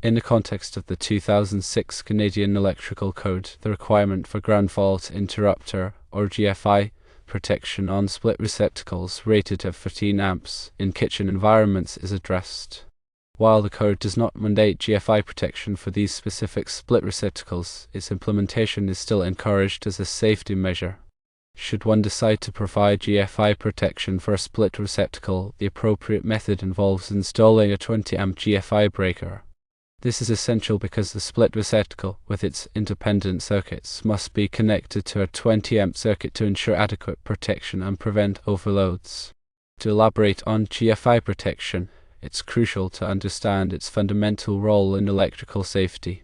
In the context of the 2006 Canadian Electrical Code, the requirement for ground fault interrupter, or GFI, protection on split receptacles rated at 15 amps in kitchen environments is addressed. While the code does not mandate GFI protection for these specific split receptacles, its implementation is still encouraged as a safety measure. Should one decide to provide GFI protection for a split receptacle, the appropriate method involves installing a 20 amp GFI breaker. This is essential because the split receptacle, with its independent circuits, must be connected to a 20 amp circuit to ensure adequate protection and prevent overloads. To elaborate on GFI protection, it's crucial to understand its fundamental role in electrical safety.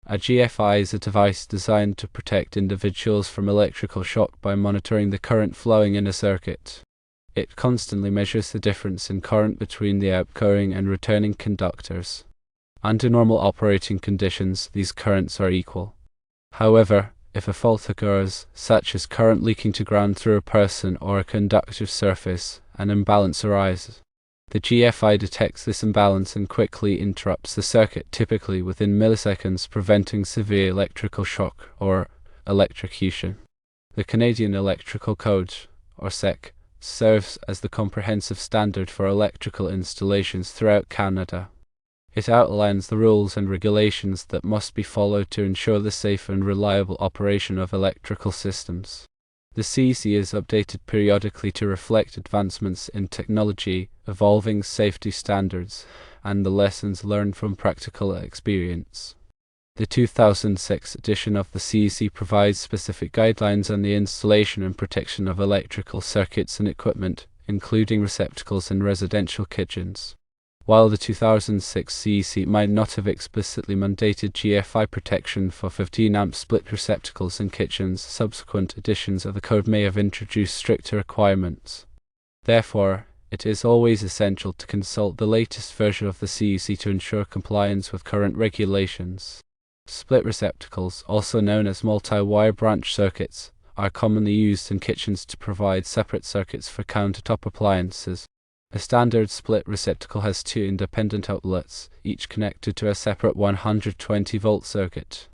A GFI is a device designed to protect individuals from electrical shock by monitoring the current flowing in a circuit. It constantly measures the difference in current between the outgoing and returning conductors. Under normal operating conditions, these currents are equal. However, if a fault occurs, such as current leaking to ground through a person or a conductive surface, an imbalance arises. The GFI detects this imbalance and quickly interrupts the circuit, typically within milliseconds, preventing severe electrical shock or electrocution. The Canadian Electrical Code, or CEC, serves as the comprehensive standard for electrical installations throughout Canada. It outlines the rules and regulations that must be followed to ensure the safe and reliable operation of electrical systems. The CEC is updated periodically to reflect advancements in technology, evolving safety standards, and the lessons learned from practical experience. The 2006 edition of the CEC provides specific guidelines on the installation and protection of electrical circuits and equipment, including receptacles in residential kitchens. While the 2006 CEC might not have explicitly mandated GFI protection for 15 amp split receptacles in kitchens, subsequent editions of the code may have introduced stricter requirements. Therefore, it is always essential to consult the latest version of the CEC to ensure compliance with current regulations. Split receptacles, also known as multi-wire branch circuits, are commonly used in kitchens to provide separate circuits for countertop appliances. A standard split receptacle has two independent outlets, each connected to a separate 120-volt circuit.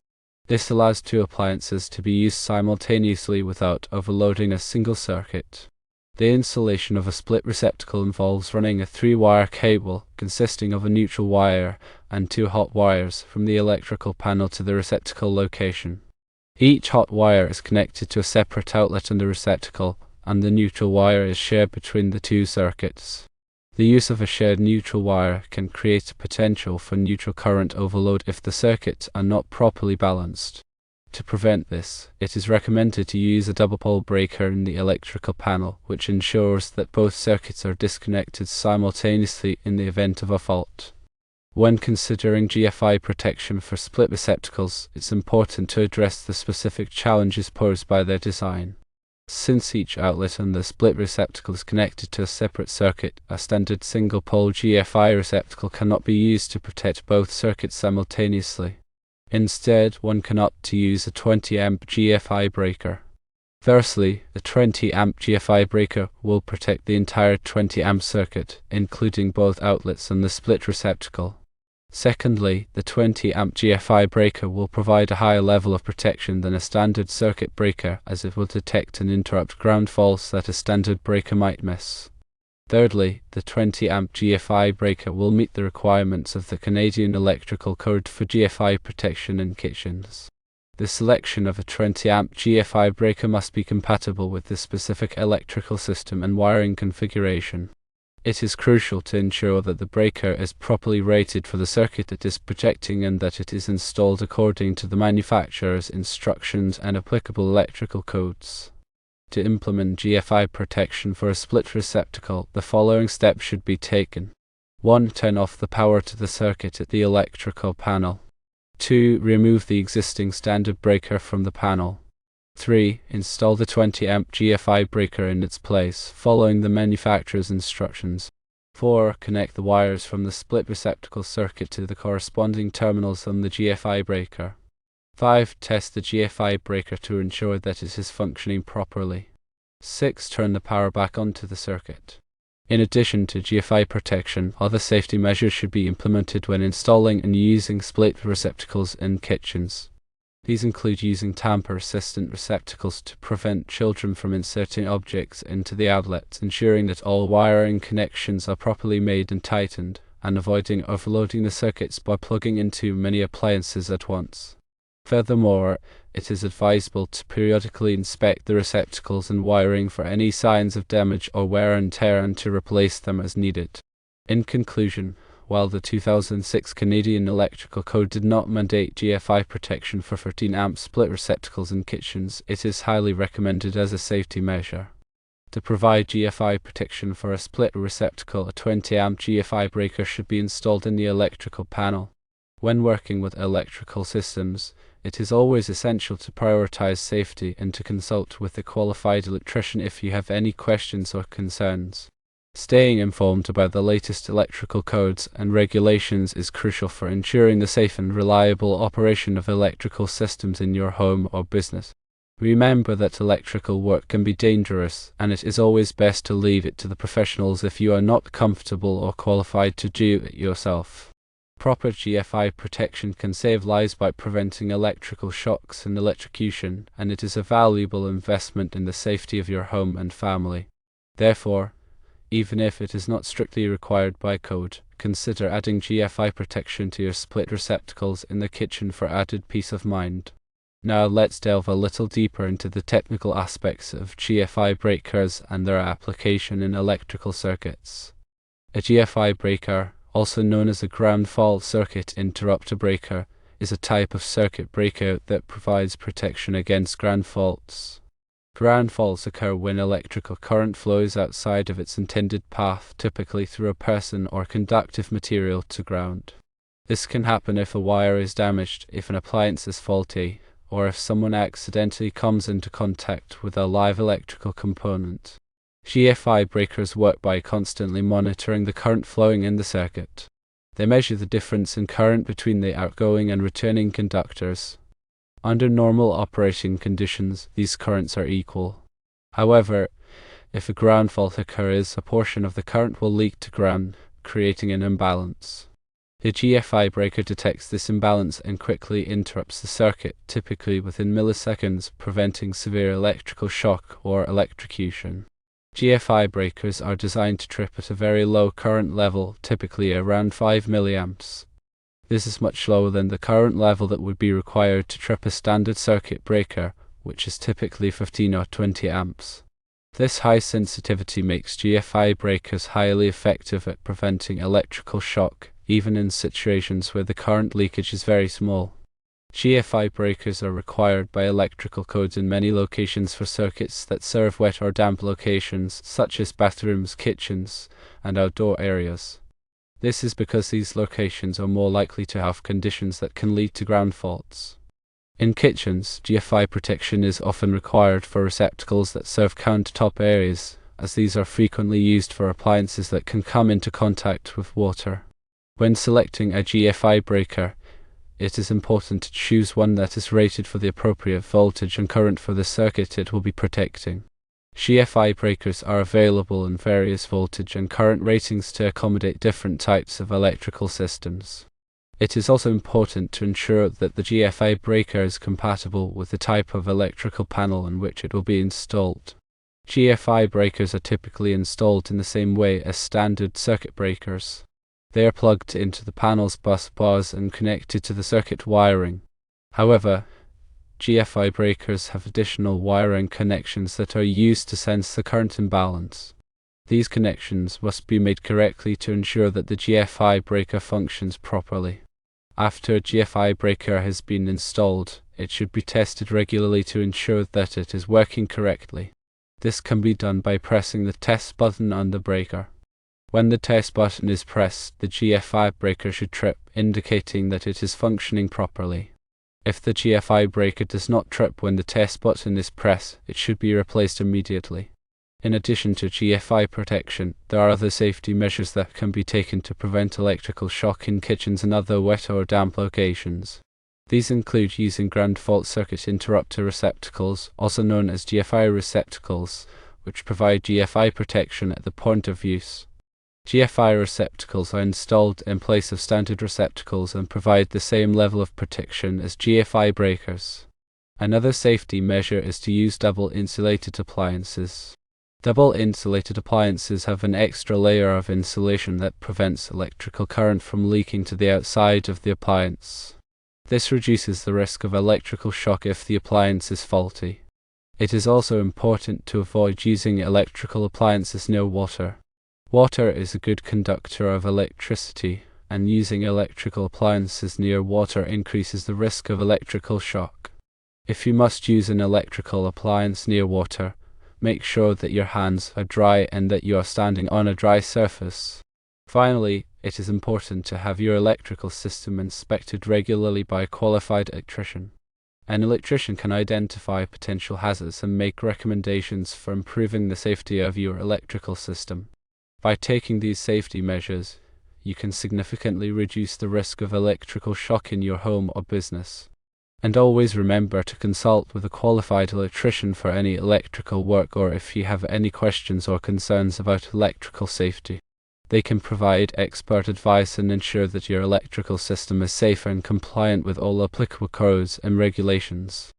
This allows two appliances to be used simultaneously without overloading a single circuit. The installation of a split receptacle involves running a 3-wire cable consisting of a neutral wire and 2 hot wires from the electrical panel to the receptacle location. Each hot wire is connected to a separate outlet on the receptacle, and the neutral wire is shared between the two circuits. The use of a shared neutral wire can create a potential for neutral current overload if the circuits are not properly balanced. To prevent this, it is recommended to use a double-pole breaker in the electrical panel, which ensures that both circuits are disconnected simultaneously in the event of a fault. When considering GFI protection for split receptacles, it's important to address the specific challenges posed by their design. Since each outlet on the split receptacle is connected to a separate circuit, a standard single-pole GFI receptacle cannot be used to protect both circuits simultaneously. Instead, one can opt to use a 20 amp GFI breaker. Firstly, the 20 amp GFI breaker will protect the entire 20 amp circuit, including both outlets on the split receptacle. Secondly, the 20 amp GFI breaker will provide a higher level of protection than a standard circuit breaker, as it will detect and interrupt ground faults that a standard breaker might miss. Thirdly, the 20 amp GFI breaker will meet the requirements of the Canadian Electrical Code for GFI protection in kitchens. The selection of a 20 amp GFI breaker must be compatible with the specific electrical system and wiring configuration. It is crucial to ensure that the breaker is properly rated for the circuit it is protecting and that it is installed according to the manufacturer's instructions and applicable electrical codes. To implement GFI protection for a split receptacle, the following steps should be taken. 1. Turn off the power to the circuit at the electrical panel. 2. Remove the existing standard breaker from the panel. 3. Install the 20 amp GFI breaker in its place, following the manufacturer's instructions. 4. Connect the wires from the split receptacle circuit to the corresponding terminals on the GFI breaker. 5. Test the GFI breaker to ensure that it is functioning properly. 6. Turn the power back onto the circuit. In addition to GFI protection, other safety measures should be implemented when installing and using split receptacles in kitchens. These include using tamper-resistant receptacles to prevent children from inserting objects into the outlets, ensuring that all wiring connections are properly made and tightened, and avoiding overloading the circuits by plugging into many appliances at once. Furthermore, it is advisable to periodically inspect the receptacles and wiring for any signs of damage or wear and tear and to replace them as needed. In conclusion, while the 2006 Canadian Electrical Code did not mandate GFI protection for 13-amp split receptacles in kitchens, it is highly recommended as a safety measure. To provide GFI protection for a split receptacle, a 20-amp GFI breaker should be installed in the electrical panel. When working with electrical systems, it is always essential to prioritize safety and to consult with a qualified electrician if you have any questions or concerns. Staying informed about the latest electrical codes and regulations is crucial for ensuring the safe and reliable operation of electrical systems in your home or business. Remember that electrical work can be dangerous, and it is always best to leave it to the professionals if you are not comfortable or qualified to do it yourself. Proper GFI protection can save lives by preventing electrical shocks and electrocution, and it is a valuable investment in the safety of your home and family. Therefore, even if it is not strictly required by code, consider adding GFI protection to your split receptacles in the kitchen for added peace of mind. Now let's delve a little deeper into the technical aspects of GFI breakers and their application in electrical circuits. A GFI breaker, also known as a ground fault circuit interrupter breaker, is a type of circuit breaker that provides protection against ground faults. Ground faults occur when electrical current flows outside of its intended path, typically through a person or conductive material to ground. This can happen if a wire is damaged, if an appliance is faulty, or if someone accidentally comes into contact with a live electrical component. GFI breakers work by constantly monitoring the current flowing in the circuit. They measure the difference in current between the outgoing and returning conductors. Under normal operating conditions, these currents are equal. However, if a ground fault occurs, a portion of the current will leak to ground, creating an imbalance. The GFI breaker detects this imbalance and quickly interrupts the circuit, typically within milliseconds, preventing severe electrical shock or electrocution. GFI breakers are designed to trip at a very low current level, typically around 5 milliamps. This is much lower than the current level that would be required to trip a standard circuit breaker, which is typically 15 or 20 amps. This high sensitivity makes GFI breakers highly effective at preventing electrical shock, even in situations where the current leakage is very small. GFI breakers are required by electrical codes in many locations for circuits that serve wet or damp locations, such as bathrooms, kitchens, and outdoor areas. This is because these locations are more likely to have conditions that can lead to ground faults. In kitchens, GFI protection is often required for receptacles that serve countertop areas, as these are frequently used for appliances that can come into contact with water. When selecting a GFI breaker, it is important to choose one that is rated for the appropriate voltage and current for the circuit it will be protecting. GFI breakers are available in various voltage and current ratings to accommodate different types of electrical systems. It is also important to ensure that the GFI breaker is compatible with the type of electrical panel in which it will be installed. GFI breakers are typically installed in the same way as standard circuit breakers. They are plugged into the panel's bus bars and connected to the circuit wiring. However, GFI breakers have additional wiring connections that are used to sense the current imbalance. These connections must be made correctly to ensure that the GFI breaker functions properly. After a GFI breaker has been installed, it should be tested regularly to ensure that it is working correctly. This can be done by pressing the test button on the breaker. When the test button is pressed, the GFI breaker should trip, indicating that it is functioning properly. If the GFI breaker does not trip when the test button is pressed, it should be replaced immediately. In addition to GFI protection, there are other safety measures that can be taken to prevent electrical shock in kitchens and other wet or damp locations. These include using ground fault circuit interrupter receptacles, also known as GFI receptacles, which provide GFI protection at the point of use. GFI receptacles are installed in place of standard receptacles and provide the same level of protection as GFI breakers. Another safety measure is to use double insulated appliances. Double insulated appliances have an extra layer of insulation that prevents electrical current from leaking to the outside of the appliance. This reduces the risk of electrical shock if the appliance is faulty. It is also important to avoid using electrical appliances near water. Water is a good conductor of electricity, and using electrical appliances near water increases the risk of electrical shock. If you must use an electrical appliance near water, make sure that your hands are dry and that you are standing on a dry surface. Finally, it is important to have your electrical system inspected regularly by a qualified electrician. An electrician can identify potential hazards and make recommendations for improving the safety of your electrical system. By taking these safety measures, you can significantly reduce the risk of electrical shock in your home or business. And always remember to consult with a qualified electrician for any electrical work or if you have any questions or concerns about electrical safety. They can provide expert advice and ensure that your electrical system is safe and compliant with all applicable codes and regulations.